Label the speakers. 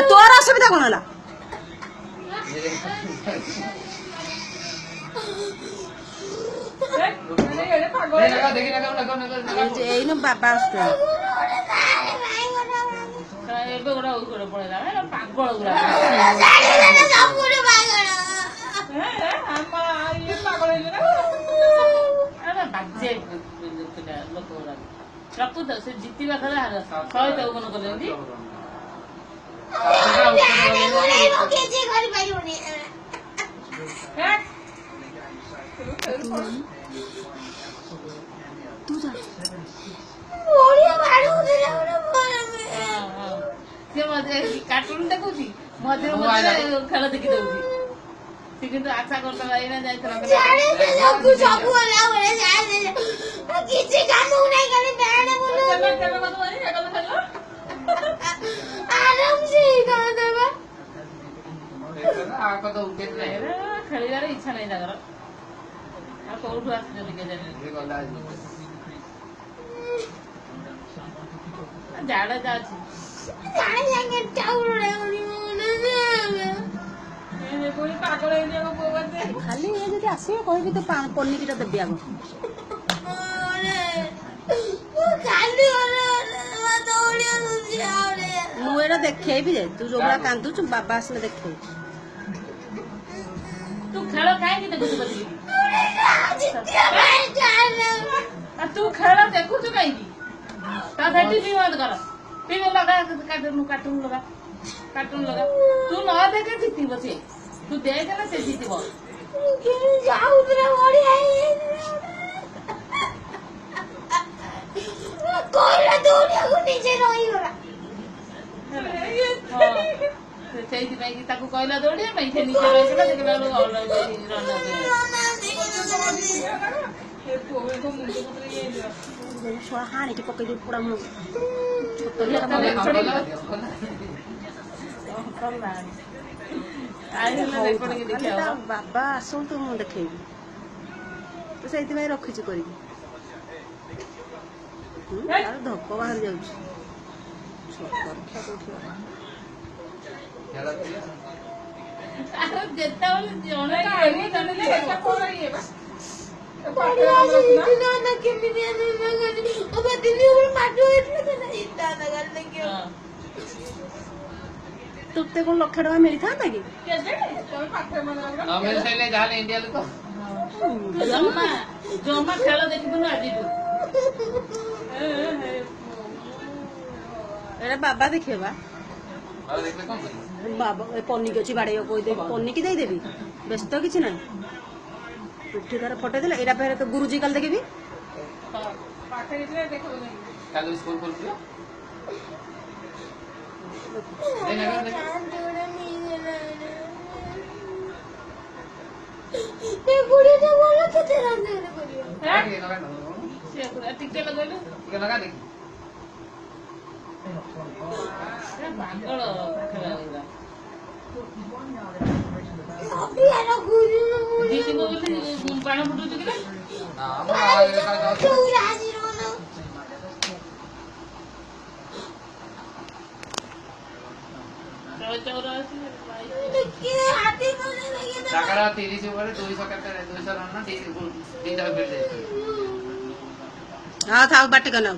Speaker 1: তোর অসুবিধা কোন হল এই না বাবা আসতে
Speaker 2: পাগল গুলা ବାଜେ ଲୋକ ଗୁଡାକ ରଖୁଥ ସେ ଜିତିବା ଥରେ ଶହେ ତାକୁ ମନେ କଲେନ୍ତି ସେ କାର୍ଟୁନ ଦେଖୁଛି ମଝିରେ ମଝିରେ ଖେଳ ଦେଖି ଦଉଛି ସେ କିନ୍ତୁ ଆଶା କରିଥିଲା ଏଇନା ଯାଇଥିଲା ଖେଳିବାର ଇଚ୍ଛା ନାହିଁ ତାଙ୍କର ଆଉ କୋଉଠୁ ଆସୁଛନ୍ତି କେଜାଣି ଝାଡା ଯା ଅଛି
Speaker 1: ଖାଲି ଏ ଯଦି ଆସିବ କହିବି ତ ପନିକିଟା ଦେବି ଆଗ ମୁଁ ଏଇଟା ଦେଖେଇବି ଯେ ତୁ ଯୋଉଭଳିଆ କାନ୍ଦୁଛୁ ବାବା ଆସିଲେ ଦେଖେଇବି
Speaker 2: ତୁ ଖେଳ କାହିଁକି ଦେଖୁଛୁ ତୁ ଖେଳ ଦେଖୁଛୁ କାହିଁକି ତା ଟିଭି ବନ୍ଦ କର ଟିଭି ଲଗା କାର୍ଟୁନ ଲଗା ତୁ ନ ଦେଖେ ଜିତିବ ସେ ତୁ ଦେଖେ ନା ସେ ଜିତିବ ସେଇଥିପାଇଁ ତାକୁ କହିଲା ଦୌଡ଼ିବା ପାଇଁ ସେ ନିଜେ ରହିଥିଲା ଦେଖିଲା
Speaker 1: ହାଣିକି ପକେଇ ପୁରା ମୁଁ ବାବା ଆସନ୍ତୁ ମୁଁ ଦେଖେଇବି ତ ସେଇଥିପାଇଁ ରଖିଛି କରିକି ଧପ ବାହାରି ଯାଉଛି
Speaker 2: ଯେତେବେଳେ ଜଣେ
Speaker 1: ତୋତେ କଣ ଲକ୍ଷ ଟଙ୍କା ମିଳିଥାନ୍ତା କି
Speaker 2: ଜମା ଖେଳ ଦେଖିବୁନୁ ଆଜିଠୁ
Speaker 1: ଏଟା ବାବା ଦେଖିବା ବାବା ପନିକି ଅଛି ବାଡେଇବାକୁ କହିଦେବି ପନିକି ଦେଇଦେବି ବ୍ୟସ୍ତ କିଛି ନାହିଁ ପିଠି ତାର ଫଟେଇ ଦେଲେ ଏଇଟା ଫେରେ ଗୁରୁଜୀ କାଲି ଦେଖିବି
Speaker 2: ଟିକେ ଲଗେଇଲୁ ପାଗଳ ବାଣ ଫୁଟୁଛୁ କି
Speaker 1: हाँ था बाटे का ना